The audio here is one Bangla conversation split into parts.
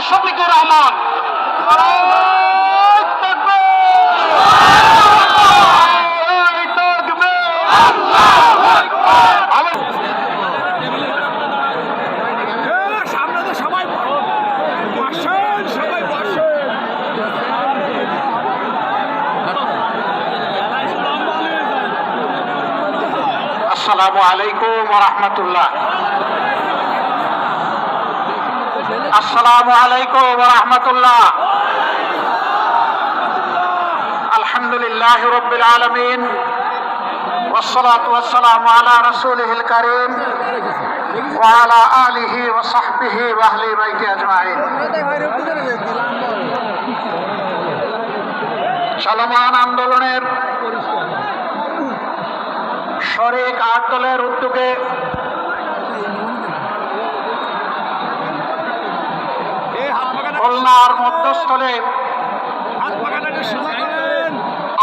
শফিকুর রহমান। আসসালামু আলাইকুম ওয়া রাহমাতুল্লাহ। আসসালামু আলাইকুম ওয়া রাহমাতুল্লাহ। আলহামদুলিল্লাহি রাব্বিল আলামিন ওয়াসসালাতু ওয়াসসালামু আলা রাসূলিহিল কারীম ওয়া আলা আলিহি ওয়া সাহবিহি ওয়া আহলি বাইতি আজমাইন। চলমান আন্দোলনের শরিক ৮ দলের উদ্যোগে খুলনার মধ্যস্থলে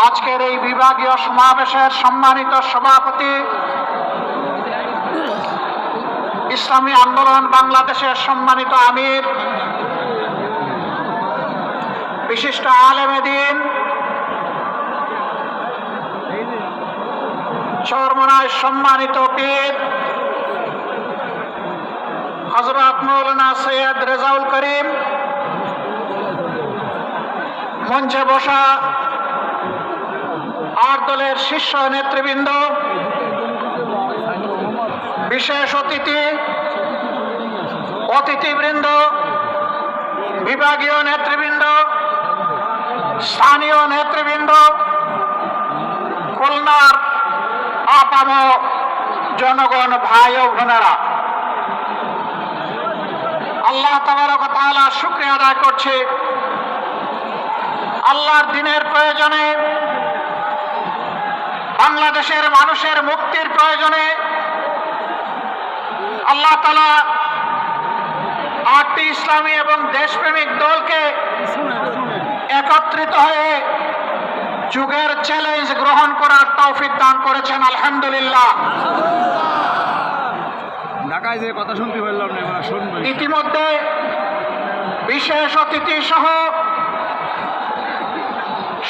আজকের এই বিভাগীয় সমাবেশের সম্মানিত সভাপতি, ইসলামী আন্দোলন বাংলাদেশের সম্মানিত আমির, বিশিষ্ট আলেমে দ্বীন, চরমনায় সম্মানিত পীর হযরত মাওলানা সৈয়দ রেজাউল করিম, মঞ্চে বসা ৮ দলের শীর্ষ নেতৃবৃন্দ, বিশেষ অতিথিবৃন্দ, বিভাগীয় নেতৃবৃন্দ, স্থানীয় নেতৃবৃন্দ, খুলনার আপাম জনগণ, ভাই ও বোনেরা, আল্লাহ তাবারক ওয়া তাআলার শুকরিয়া আদায় করছি। আল্লাহর দ্বীনের প্রয়োজনে, বাংলাদেশের মানুষের মুক্তির প্রয়োজনে আল্লাহ তাআলা ৮টি ইসলামী এবং দেশপ্রেমিক দলকে একত্রিত হয়ে যুগের চ্যালেঞ্জ গ্রহণ করার তৌফিক দান করেছেন। আলহামদুলিল্লাহ। ঢাকায় যে কথা শুনতে পারলাম না, ইতিমধ্যে বিশেষ অতিথি সহ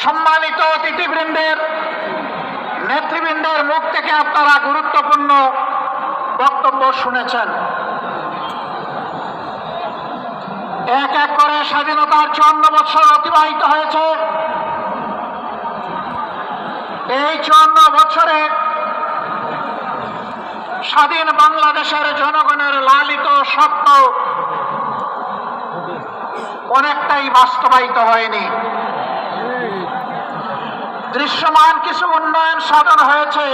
সম্মানিত অতিথিবৃন্দের, নেতৃবৃন্দের মুখ থেকে আপনারা গুরুত্বপূর্ণ বক্তব্য শুনেছেন। এক এক করে স্বাধীনতার ৫৪ বছর অতিবাহিত হয়েছে। এই ৫৪ বছরে স্বাধীন বাংলাদেশের জনগণের লালিত স্বপ্ন অনেকটাই বাস্তবায়িত হয়নি। দৃশ্যমান কিছু উন্নয়ন সাধন হয়েছে,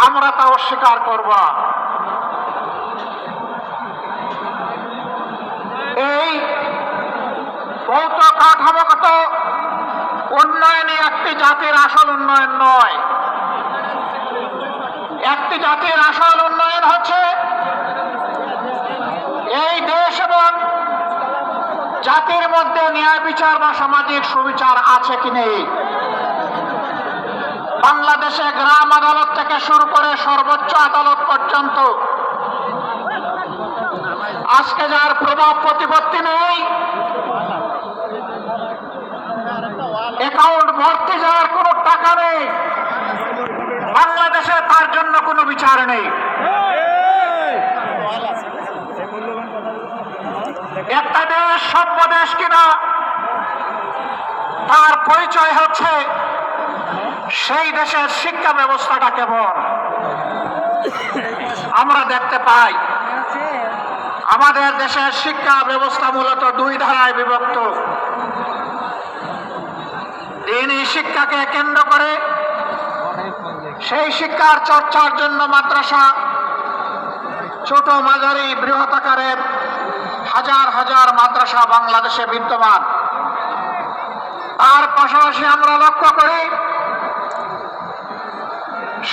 আমরা তা অস্বীকার করব না। এই ভৌত কাঠামোগত উন্নয়নই একটি জাতির আসল উন্নয়ন নয়। একটি জাতির আসল উন্নয়ন হচ্ছে এই দেশ এবং জাতির মধ্যে ন্যায় বিচার বা সামাজিক সুবিচার আছে কি নেই। বাংলাদেশে গ্রাম আদালত থেকে শুরু করে সর্বোচ্চ আদালত পর্যন্ত আজকে যার প্রভাব প্রতিপত্তি নেই, অ্যাকাউন্ট ভর্তি যাওয়ার কোনো টাকা নেই, বাংলাদেশে তার জন্য কোনো বিচার নেই। একটা দেশ সভ্য দেশ কিনা তার পরিচয় হচ্ছে সেই দেশের শিক্ষা ব্যবস্থাটা কেমন। আমরা দেখতে পাই আমাদের দেশের শিক্ষা ব্যবস্থা মূলত 2 ধারায় বিভক্ত। দ্বীনি শিক্ষাকে কেন্দ্র করে সেই শিক্ষার চর্চার জন্য মাদ্রাসা, ছোট মাঝারি বৃহৎ আকারের হাজার হাজার মাদ্রাসা বাংলাদেশে বিদ্যমান। তার পাশাপাশি আমরা লক্ষ্য করি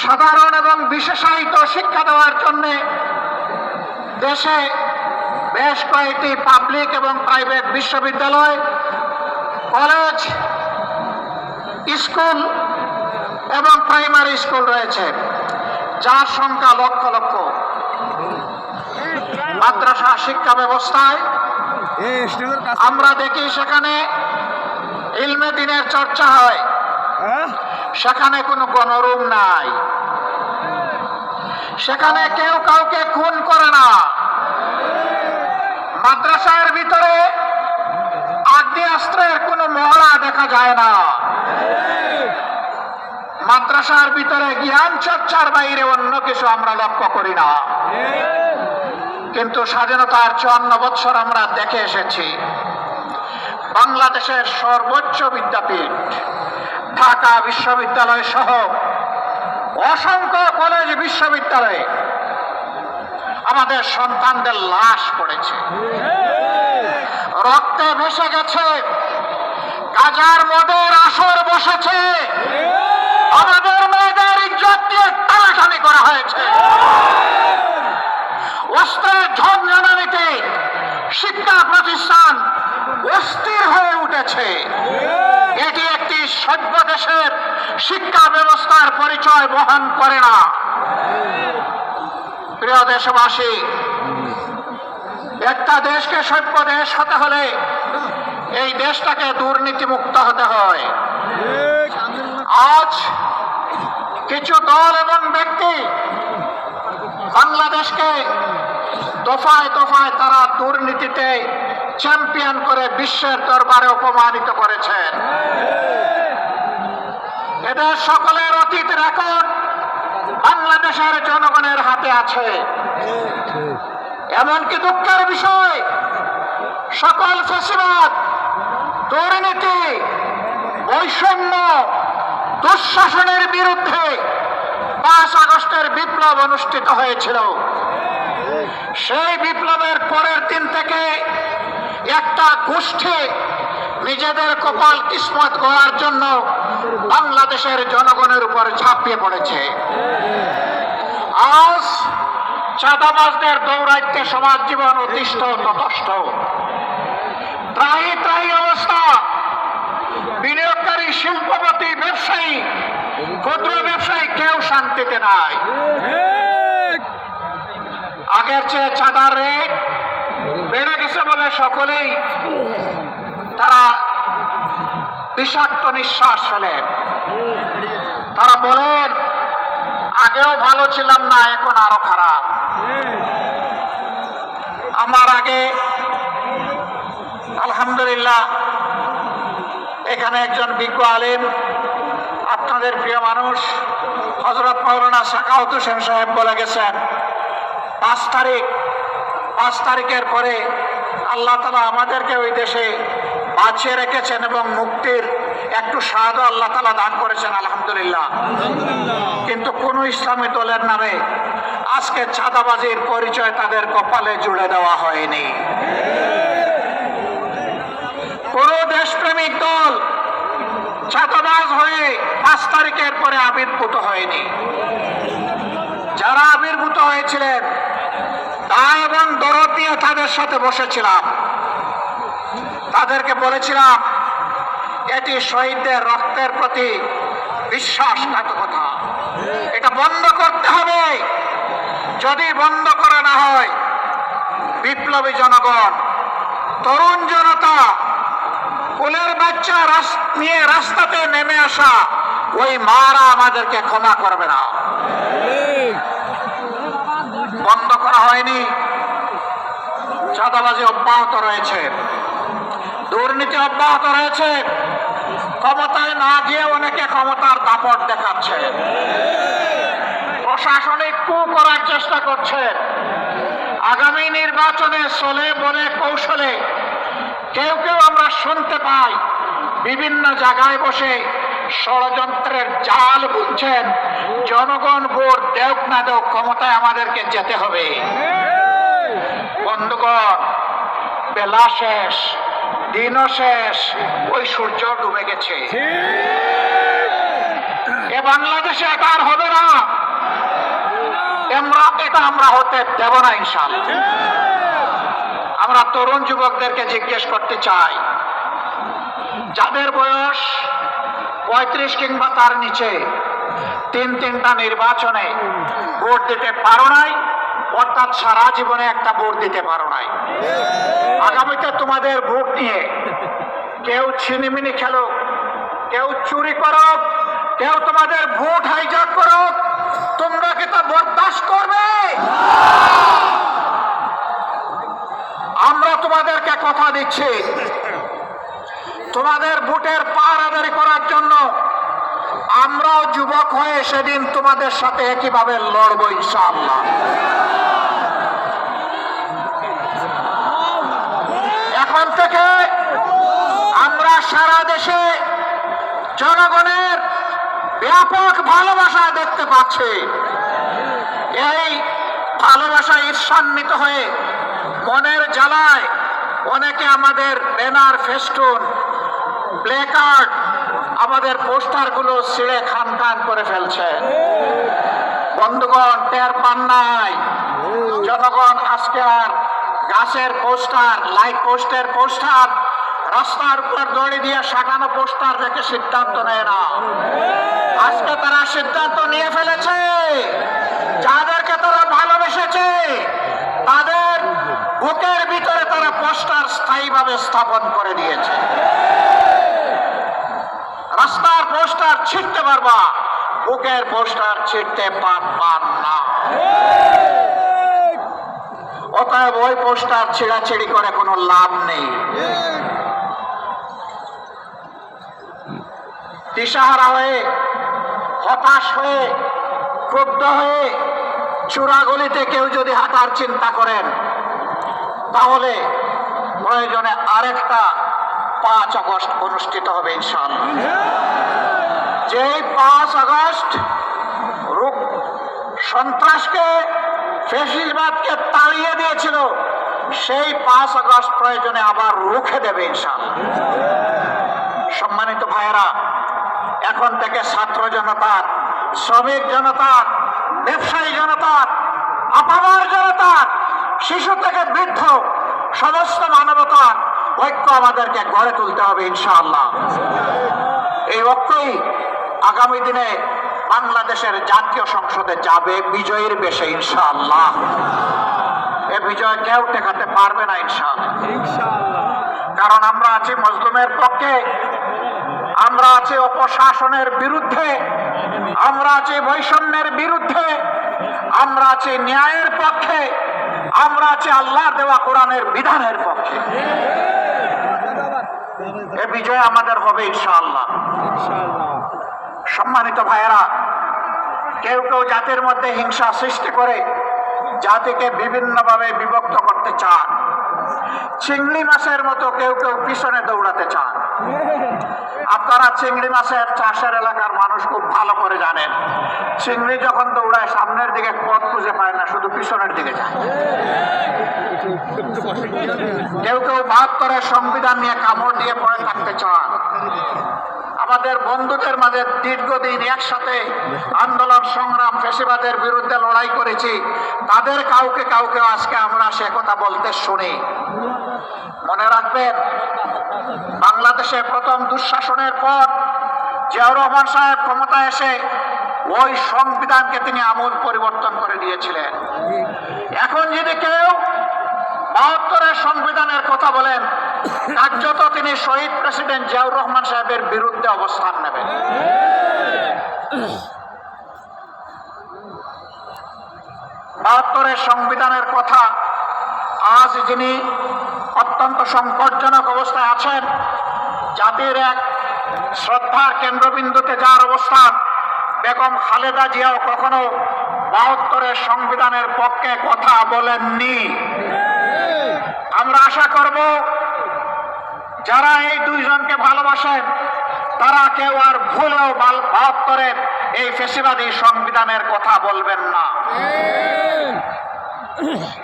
সাধারণ এবং বিশেষায়িত শিক্ষা দেওয়ার জন্য দেশে বেশ কয়েকটি পাবলিক এবং প্রাইভেট বিশ্ববিদ্যালয়, কলেজ, স্কুল এবং প্রাইমারি স্কুল রয়েছে, যার সংখ্যা লক্ষ লক্ষ। মাদ্রাসা শিক্ষা ব্যবস্থায় এই স্টেজের কাজ আমরা দেখি সেখানে ইলমে দ্বীনের চর্চা হয়, হ্যাঁ সেখানে কোনো গণরুম নাই, সেখানে কেউ কাউকে খুন করে না। মাদ্রাসার ভিতরে আগ্নেয়াস্ত্রের কোনো মহড়া দেখা যায় না। মাদ্রাসার ভিতরে জ্ঞান চর্চার বাইরে অন্য কিছু আমরা লক্ষ্য করি না। কিন্তু স্বাধীনতার 54 বছর আমরা দেখে এসেছি বাংলাদেশের সর্বোচ্চ বিদ্যাপীঠ ঢাকা বিশ্ববিদ্যালয় সহ অসংখ্য কলেজ বিশ্ববিদ্যালয়ে আমাদের সন্তানদের লাশ পড়েছে, রক্তে ভেসে গেছে, গাজার মদের আসর বসেছে, আমাদের মেয়েদের ইজ্জত দিয়ে টানাটানি করা হয়েছে, অস্ত্রের ঝঞ্ঝানিতে শিক্ষা প্রতিষ্ঠান অস্থির হয়ে উঠেছে। এটি একটি সভ্য দেশের শিক্ষা ব্যবস্থার পরিচয় বহন করে না। প্রিয় দেশবাসী, একটা দেশকে সভ্য দেশ হতে হলে এই দেশটাকে দুর্নীতিমুক্ত হতে হয়। আজ কিছু দল এবং ব্যক্তি বাংলাদেশকে দফায় দফায় তারা দুর্নীতিতে চ্যাম্পিয়ন করে বিশ্বের দরবারে অপমানিত করেছেন। এদের সকলের অতীত রেকর্ড বাংলাদেশের জনগণের হাতে আছে। এমনকি দুঃখের বিষয়, সকল ফ্যাসিবাদ, দুর্নীতি, বৈষম্য, দুঃশাসনের বিরুদ্ধে 5 আগস্টের বিপ্লব অনুষ্ঠিত হয়েছিল। সেই বিপ্লবের পরের দিন থেকে একটা গোষ্ঠী নিজেদের কপাল কিসমত গড়ার জন্য বাংলাদেশের জনগণের উপর ঝাঁপিয়ে পড়েছে। আজ চাঁদাবাজদের দৌরাত্ম্যে সমাজ জীবন অতিষ্ঠ ততষ্ঠ, ত্রাহি ত্রাহি অবস্থা। বিনিয়োগকারী, শিল্পপতি, ব্যবসায়ী, ক্ষুদ্র ব্যবসায়ী কেউ শান্তিতে নাই। আগের চেয়ে চাঁদার রেট বেড়ে গেছে বলে সকলেই তারা বিষাক্ত নিঃশ্বাস ফেলেন। তারা বলেন, আগেও ভালো ছিলাম না, এখন আরো খারাপ। আমার আগে আলহামদুলিল্লাহ এখানে একজন বিজ্ঞ আলেম, আপনাদের প্রিয় মানুষ হযরত মাওলানা সাখাওয়াত হোসেন সাহেব বলে গেছেন, 5 তারিখের পরে আল্লাহ তাআলা আমাদেরকে ওই দেশে বাঁচিয়ে রেখেছেন এবং মুক্তির একটু স্বাদ আল্লাহ তাআলা দান করেছেন, আলহামদুলিল্লাহ। কিন্তু কোন ইসলামী দলের নামে আজকে চাঁদাবাজির পরিচয় তাদের কপালে জুড়ে দেওয়া হয়নি। কোন দেশপ্রেমিক দল চাঁদাবাজ হয়ে 5 তারিখের পরে আবির্ভূত হয়নি। যারা আবির্ভূত হয়েছিলেন দায় এবং দরদ নিয়ে তাদের সাথে বসেছিলাম, তাদেরকে বলেছিলাম এটি শহীদদের রক্তের প্রতি বিশ্বাসঘাতকতা, এটা বন্ধ করতে হবে। যদি বন্ধ করা না হয়, বিপ্লবী জনগণ, তরুণ জনতা, কোলের বাচ্চা নিয়ে রাস্তাতে নেমে আসা ওই মারা আমাদেরকে ক্ষমা করবে না। বন্ধ করা হয়নি, চাঁদাবাজি অব্যাহত রয়েছে, দুর্নীতি অব্যাহত রয়েছে। ক্ষমতায় না গিয়ে অনেকে ক্ষমতার দাপট দেখাচ্ছে, প্রশাসনিক কু করার চেষ্টা করছে। আগামী নির্বাচনে চলে বলে কৌশলে কেউ কেউ আমরা শুনতে পাই বিভিন্ন জায়গায় বসে ষড়যন্ত্রের জাল বুনছেন। জনগণ ভোট দেওক না দেওক, ক্ষমতায় আমাদেরকে যেতে হবে। বন্ধুগণ, বেলা শেষ, দিনও শেষ, ওই সূর্য ডুবে গেছে। এ বাংলাদেশে এটা আর হবে না, এটা আমরা হতে দেব না ইনশাআল্লাহ। আমরা তরুণ যুবকদেরকে জিজ্ঞেস করতে চাই, যাদের বয়স 35 কিংবা তার নিচে, 3টা নির্বাচনে ভোট দিতে পারো নাই, অর্থাৎ সারা জীবনে একটা ভোট দিতে পারো নাই। আগামীতে তোমাদের ভোট নিয়ে কেউ ছিনিমিনি খেলুক, কেউ চুরি করুক, কেউ তোমাদের ভোট হাইজ্যাক করুক, তোমরা কি তা বরদাস্ত করবে? আমরা তোমাদেরকে কথা দিচ্ছি, তোমাদের ভোটের পার আদায় করার জন্য আমরাও যুবক হয়ে সেদিন তোমাদের সাথে একইভাবে লড়বো ইনশাআল্লাহ। এখন থেকে আমরা সারা দেশে জনগণের ব্যাপক ভালোবাসা দেখতে পাচ্ছি। এই ভালোবাসা ঈর্ষান্বিত হয়ে মনের জ্বালায় অনেকে আমাদের ব্যানার, ফেস্টুন, প্লেকার্ড, আমাদের পোস্টারগুলো ছিঁড়ে খান খান করে ফেলছে। বন্ধুগণ, টের পান নাই? জনগণ আজকে আর গাছের পোস্টার, লাইট পোস্টের পোস্টার, রাস্তার উপর দড়ি দিয়ে সাঁটানো পোস্টার দেখে সিদ্ধান্ত নেয় না। আজকে তারা সিদ্ধান্ত নিয়ে ফেলেছে, যাদেরকে তারা ভালোবেসেছে তাদের বুকের ভিতরে তারা পোস্টার স্থায়ীভাবে স্থাপন করে দিয়েছে। রাস্তার পোস্টার ছিঁড়তে পারবা, বুকের পোস্টার ছিঁড়তে পারবা না। অতএব ওই পোস্টার ছিঁড়াছিঁড়ি করে কোনো লাভ নেই। দিশাহারা হয়ে, হতাশ হয়ে, ক্রুদ্ধ হয়ে চূড়াগলিতে কেউ যদি হাঁটার চিন্তা করেন, তাহলে প্রয়োজনে আরেকটা 5 আগস্ট অনুষ্ঠিত হবে ইনশাআল্লাহ। যেই 5 আগস্ট সন্ত্রাসকে, ফ্যাসিবাদকে তাড়িয়ে দিয়েছিল, সেই 5 আগস্ট প্রয়োজনে আবার রুখে দেবে ইনশাআল্লাহ। সম্মানিত ভাইয়েরা, এখন থেকে ছাত্র জনতার, শ্রমিক জনতার, ব্যবসায়ী জনতার, আপামর জনতার, শিশু থেকে বৃদ্ধ সমস্ত মানবতার ঐক্য আমাদেরকে গড়ে তুলতে হবে ইনশাআল্লাহ। এই ঐক্যই আগামী দিনে বাংলাদেশের জাতীয় সংসদে যাবে বিজয়ের বেশে ইনশাআল্লাহ। এ বিজয় কেউ ঠেকাতে পারবে না ইনশাআল্লাহ। কারণ আমরা আছি মজলুমের পক্ষে, আমরা আছি অপশাসনের বিরুদ্ধে, আমরা আছি বৈষম্যের বিরুদ্ধে, আমরা আছি ন্যায়ের পক্ষে, আমরা আছি আল্লাহর দেওয়া কোরআনের বিধানের পক্ষে। এ বিজয় আমাদের হবে ইনশাআল্লাহ। সম্মানিত ভাইয়েরা, কেউ কেউ জাতির মধ্যে হিংসা সৃষ্টি করে জাতিকে বিভিন্নভাবে বিভক্ত করতে চান। চিংড়ি মাছের মতো কেউ কেউ পিছনে দৌড়াতে চান। আপনারা চিংড়ি মাছের চাষের এলাকার মানুষ খুব ভালো করে জানেন, চিংড়ি যখন দৌড়ায় সামনের দিকে পথ খুঁজে পায় না, শুধু পিছনের দিকে যায়। কেউ কেউ ৭২-এর সংবিধান নিয়ে কামড় দিয়ে পড়ে থাকতে চান। আমাদের বন্ধুদের মাঝে দীর্ঘদিন একসাথে আন্দোলন সংগ্রাম, ফ্যাসিবাদের বিরুদ্ধে লড়াই করেছি, তাদের কাউকে কাউকে আজকে আমরা সে কথা বলতে শুনি। মনে রাখবেন, বাংলাদেশে প্রথম দুঃশাসনের পর জিয়াউর রহমান সাহেব ক্ষমতায় এসে ওই সংবিধানকে তিনি আমূল পরিবর্তন করে দিয়েছিলেন। এখন যদি কেউ ৭২-এর সংবিধানের কথা বলেন, কার্যত তিনি শহীদ প্রেসিডেন্ট জিয়াউর রহমান সাহেবের বিরুদ্ধে অবস্থান নেবেন। ৭২-এর সংবিধানের কথা আজ যিনি অত্যন্ত সংকটজনক অবস্থায় আছেন, জাতির এক শ্রদ্ধার কেন্দ্রবিন্দুতে যার অবস্থান, বেগম খালেদা জিয়াও কখনো ৭২-এর সংবিধানের পক্ষে কথা বলেননি। আমরা আশা করব যারা এই দুইজনকে ভালোবাসেন তারা কেউ আর ভুলেও ৭২-এর এই ফ্যাসিবাদী সংবিধানের কথা বলবেন না।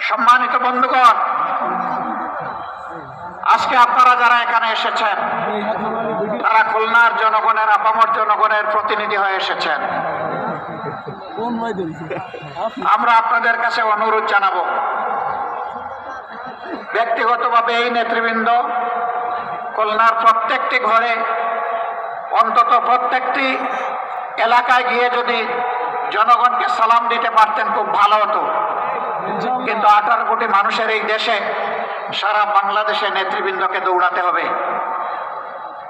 সম্মানিত বন্ধুগণ, আজকে আপনারা যারা এখানে এসেছেন তারা খুলনার জনগণের, আপামর জনগণের প্রতিনিধি হয়ে এসেছেন। আমরা আপনাদের কাছে অনুরোধ জানাবো, ব্যক্তিগতভাবে এই নেতৃবৃন্দ খুলনার প্রত্যেকটি ঘরে, অন্তত প্রত্যেকটি এলাকায় গিয়ে যদি জনগণকে সালাম দিতে পারতেন খুব ভালো হতো। কিন্তু 18 কোটি মানুষের এই দেশে সারা বাংলাদেশের নেতৃবৃন্দকে দৌড়াতে হবে।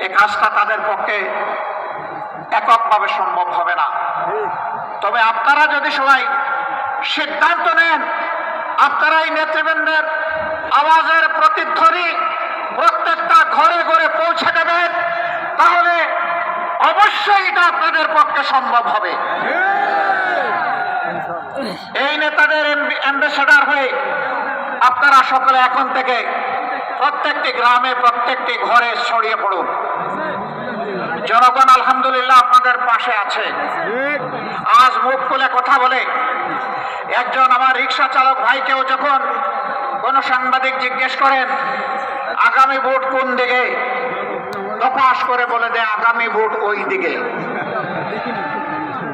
এই কাজটা তাদের পক্ষে এককভাবে সম্ভব হবে না। তবে আপনারা যদি সবাই সিদ্ধান্ত নেন, আপনারা এই নেতৃবৃন্দের আওয়াজের প্রতিধ্বনি প্রত্যেকটা ঘরে ঘরে পৌঁছে দেবেন, তাহলে অবশ্যই এটা আপনাদের পক্ষে সম্ভব হবে। এই নেতাদের অ্যাম্বাসেডর হয়ে আপনারা সকলে এখন থেকে প্রত্যেকটি গ্রামে প্রত্যেকটি ঘরে ছড়িয়ে পড়ুন। জনগণ আলহামদুলিল্লাহ আপনাদের পাশে আছে। আজ মুখ খুলে কথা বলে একজন আমার রিক্সা চালক ভাইকেও যখন কোনো সাংবাদিক জিজ্ঞেস করেন আগামী ভোট কোন দিকে, প্রকাশ করে বলে দেয় আগামী ভোট ওই দিকে,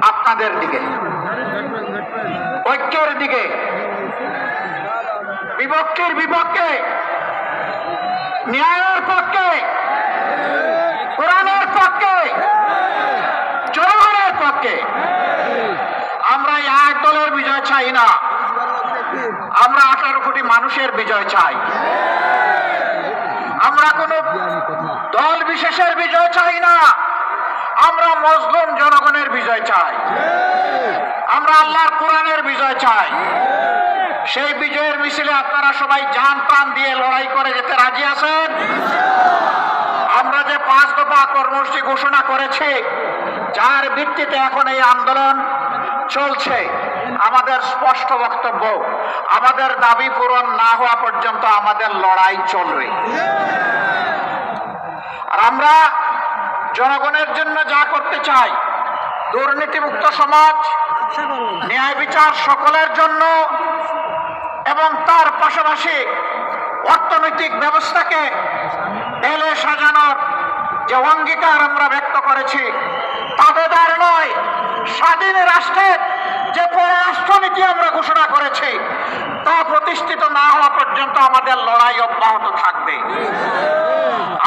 আপনাদের দিকে, ঐক্যের দিকে, বিভক্তির বিপক্ষে, ন্যায়ের পক্ষে, কোরআনের পক্ষে, জনগণের পক্ষে। আমরা এই এক দলের বিজয় চাই না, আমরা 18 কোটি মানুষের বিজয় চাই। আমরা কোন দল বিশেষের বিজয় চাই না, আমরা মজলুম জনগণের বিজয় চাই, আমরা আল্লাহর কোরআনের বিজয় চাই। সেই বিজয়ের মিছিলে আপনারা সবাই জান প্রাণ দিয়ে লড়াই করে যেতে রাজি আছেন? আমরা যে 5 দফা কর্মসূচি ঘোষণা করেছি, যার ভিত্তিতে এখন এই আন্দোলন চলছে, আমাদের স্পষ্ট বক্তব্য, আমাদের দাবি পূরণ না হওয়া পর্যন্ত আমাদের লড়াই চলবে। আর আমরা জনগণের জন্য যা করতে চাই, দুর্নীতিমুক্ত সমাজ, ন্যায় বিচার সকলের জন্য, এবং তার পাশাপাশি অর্থনৈতিক ব্যবস্থাকে ঢেলে সাজানোর যে অঙ্গীকার আমরা ব্যক্ত করেছি, তাবেদার নয়, স্বাধীন রাষ্ট্রের যে পররাষ্ট্রনীতি আমরা ঘোষণা করেছি, তা প্রতিষ্ঠিত না হওয়া পর্যন্ত আমাদের লড়াই অব্যাহত থাকবে।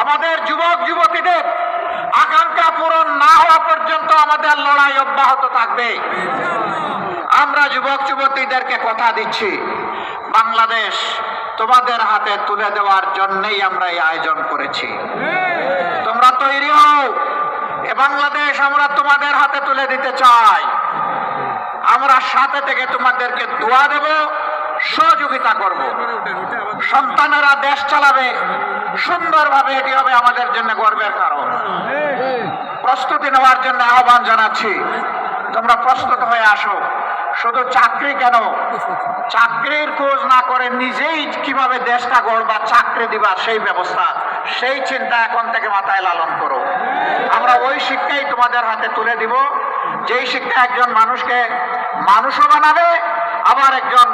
আমাদের যুবক যুবতীদের আকাঙ্ক্ষা পূরণ না হওয়া পর্যন্ত আমাদের লড়াই অব্যাহত থাকবে। আমরা যুবক যুবতীদেরকে কথা দিচ্ছি, বাংলাদেশ তোমাদের হাতে তুলে দেওয়ার জন্যই আমরা এই আয়োজন করেছি। তোমরা তৈরি হও, এ বাংলাদেশ আমরা তোমাদের হাতে তুলে দিতে চাই। আমরা সাথে থেকে তোমাদেরকে দোয়া দেব, সহযোগিতা করব। সন্তানেরা দেশ চালাবে সুন্দরভাবে, এটি হবে আমাদের জন্য গর্বের কারণ। প্রস্তুতি নেওয়ার জন্য আহ্বান জানাচ্ছি, তোমরা প্রস্তুত হয়ে আসো। শুধু চাকরি কেন, চাকরির খোঁজ না করে নিজেই কিভাবে দেশটা গড়বা, চাকরি দিবা, সেই ব্যবস্থা, সেই চিন্তা এখন থেকে মাথায় লালন করো। আমরা ওই শিক্ষাই তোমাদের হাতে তুলে দিব, যেই শিক্ষা একজন মানুষকে মানুষও বানাবে, আবার একজন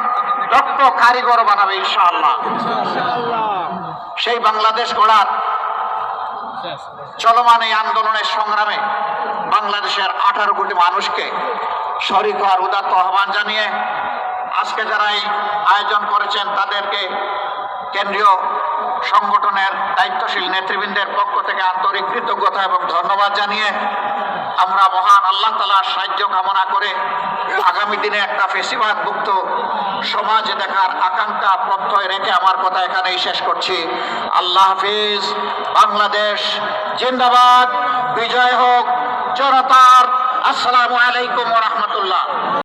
দক্ষ কারিগর বানাবে ইনশাআল্লাহ। সেই বাংলাদেশ গড়ার চলমান এই আন্দোলনের সংগ্রামে বাংলাদেশের 18 কোটি মানুষকে শরীক হওয়ার উদাত্ত আহ্বান জানিয়ে আজকে যারা এই আয়োজন করেছেন তাদেরকে কেন্দ্রীয় সংগঠনের দায়িত্বশীল নেতৃবৃন্দের পক্ষ থেকে আন্তরিক কৃতজ্ঞতা এবং ধন্যবাদ জানিয়ে আমরা মহান আল্লাহ তাআলার সাহায্য কামনা করে আগামী দিনে একটা ফেসিবাদ মুক্ত সমাজ দেখার আকাঙ্ক্ষা প্রত্যয় রেখে আমার কথা এখানেই শেষ করছি। আল্লাহ হাফিজ। বাংলাদেশ জিন্দাবাদ, বিজয় হোক জনতার। আসসালামু আলাইকুম ওয়া রাহমাতুল্লাহ।